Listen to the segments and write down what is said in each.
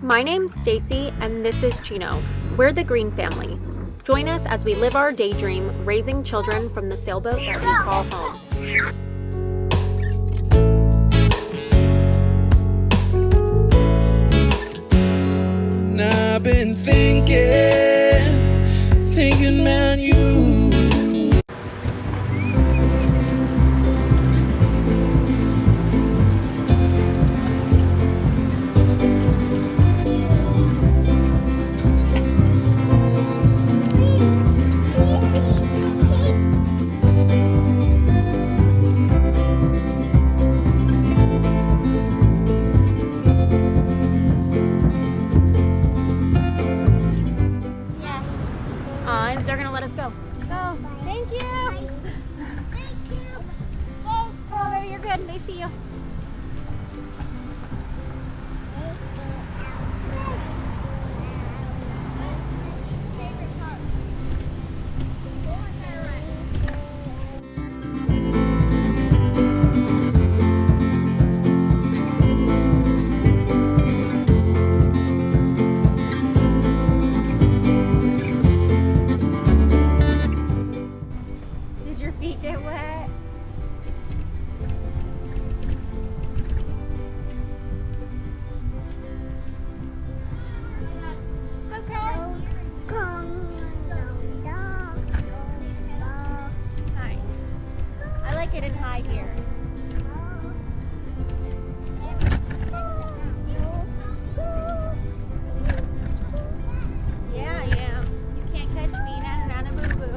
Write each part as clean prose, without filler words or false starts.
My name's Stacy and this is Chino. We're the Green family. Join us as we live our daydream, raising children from the sailboat that we call home. And I've been thinking about you. They're gonna let us go. Go. Thank you. Thank you. Oh, baby, you're good. They see you. Did your feet get wet? Okay. Nice. I like it in high gear. Yeah, I am. You can't catch me. Nana, boo boo.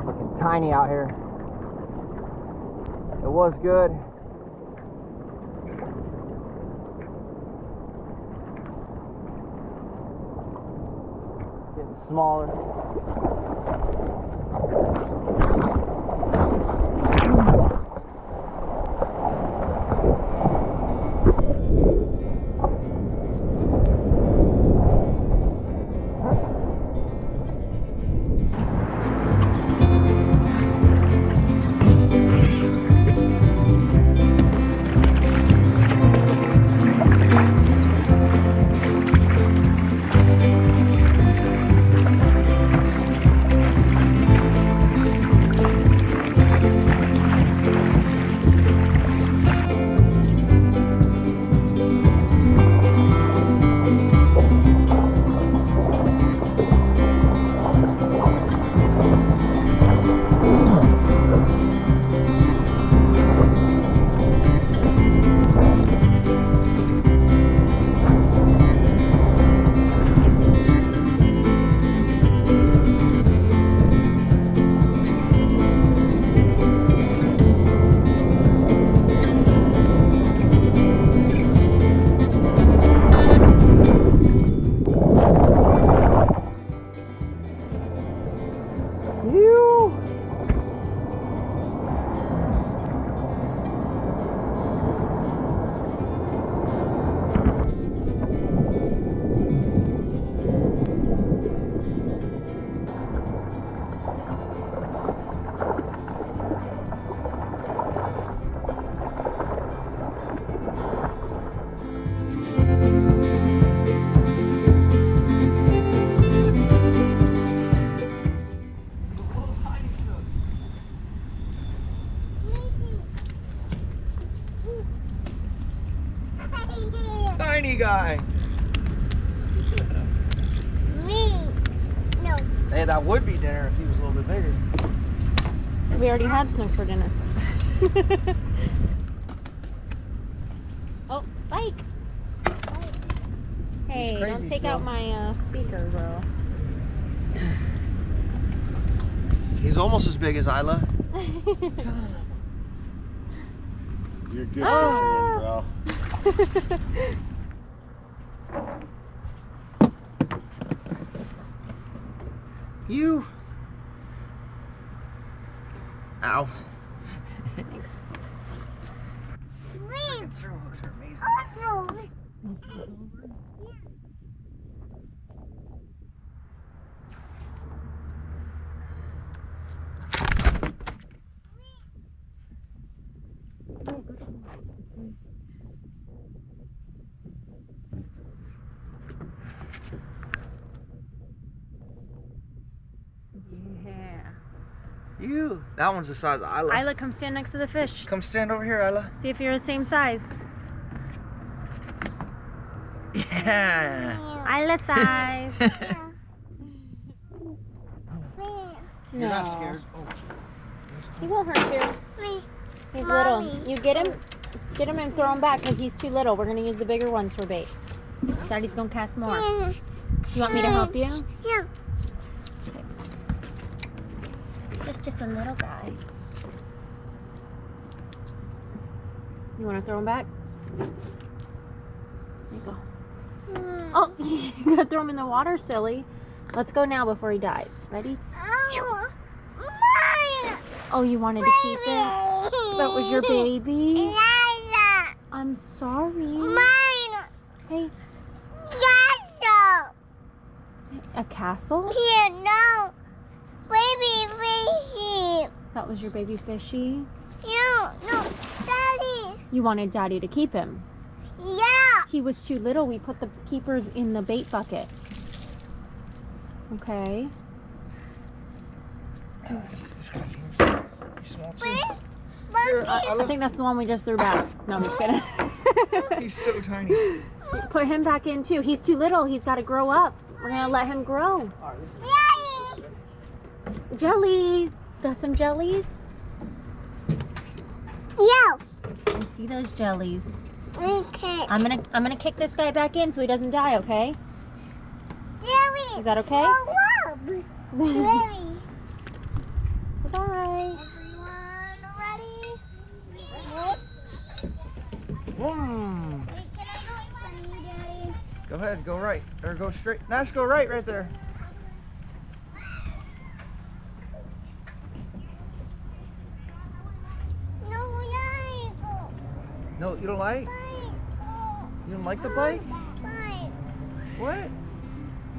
Looking tiny out here. It was good. Getting smaller. Tiny guy. Me. No. Hey, that would be dinner if he was a little bit bigger. We already had snow for dinner. Oh, bike. Hey, crazy don't take still. out my speaker, bro. He's almost as big as Isla. You're good, bro. You. Ow. Thanks. Wait. Throw hooks are amazing. Oh, no. Yeah. You. That one's the size of Isla. Isla, come stand next to the fish. Come stand over here, Isla. See if you're the same size. Yeah. Isla size. You're not scared. Oh. He won't hurt you. Me. He's Mommy. little. You get him and throw him back because he's too little. We're gonna use the bigger ones for bait. Daddy's gonna cast more. You want me to help you? Yeah. It's just a little guy. You want to throw him back? There you go. Oh, you gotta throw him in the water, silly. Let's go now before he dies. Ready? Oh, mine. Oh, you wanted to keep it? That was your baby? Lila. I'm sorry. Mine. Hey, Castle. a castle? Here, no. Baby fishy. That was your baby fishy? No, Daddy. You wanted Daddy to keep him. Yeah. He was too little. We put the keepers in the bait bucket. Okay. This guy seems small too. I think that's the one we just threw back. No, I'm just kidding. He's so tiny. Put him back in too. He's too little. He's got to grow up. We're going to let him grow. Daddy. Jelly. Got some jellies? Yeah. I see those jellies. Okay. I'm gonna kick this guy back in so he doesn't die, okay? Jerry. Is that okay? Jerry. Bye. Everyone ready? Hmm. Wait, can I go in front of you, Daddy? Go ahead, go right. Or go straight. Nash, go right there. No, Daddy. Go. No, you don't like? Bike. You don't like the bike? Bike. What?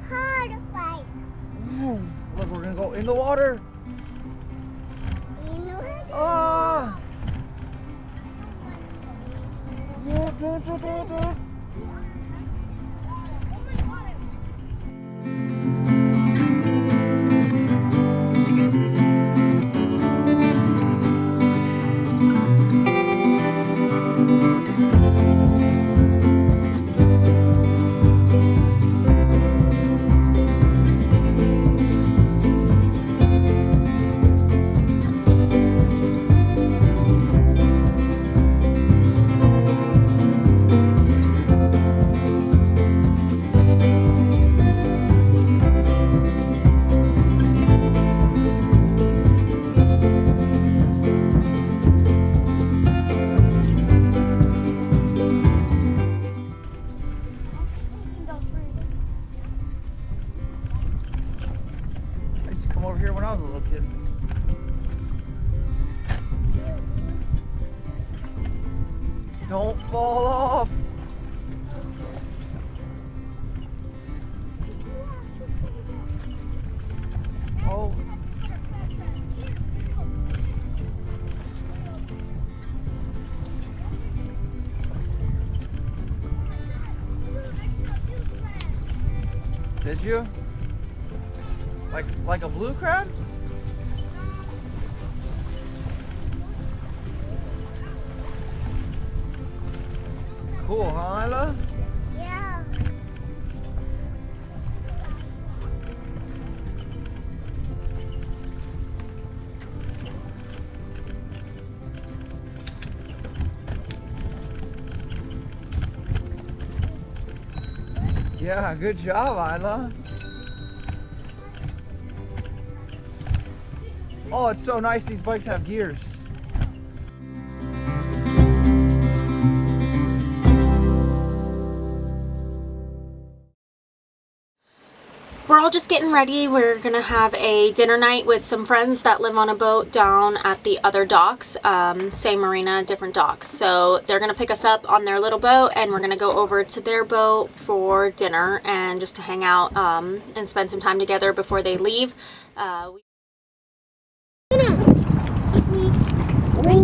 Hard bike. Look, we're gonna go in the water. You know it? Ah! I used to come over here when I was a little kid. Don't fall off. Oh. Did you? Like a blue crab? Cool, huh, Isla? Yeah. Yeah, good job, Isla. Oh, it's so nice these bikes have gears. all just getting ready. We're gonna have a dinner night with some friends that live on a boat down at the other docks. Same marina, different docks. So they're gonna pick us up on their little boat, and we're gonna go over to their boat for dinner and just to hang out and spend some time together before they leave. Oh,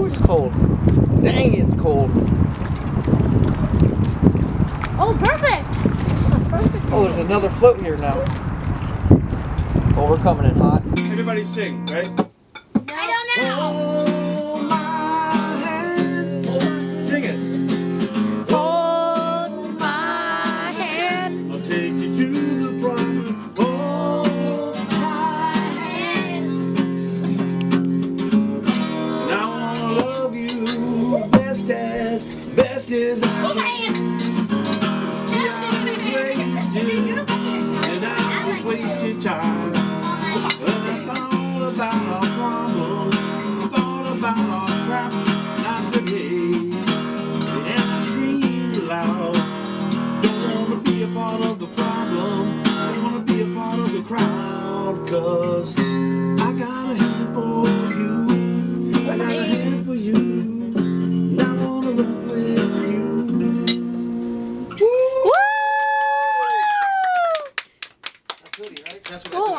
it's cold. Dang, it's cold. Oh, perfect. Oh, there's another float here now. Oh, we're coming in hot. Everybody sing, right? I don't know. Hold my hand. Sing it. Hold my hand. I'll take you to the promised. Hold my hand. And I wanna love you best as I can. And I was wasting time. I thought about our problems, I thought about our crap, and I said, hey, and I screamed aloud. Don't wanna be a part of the problem, don't wanna be a part of the crowd, 'cause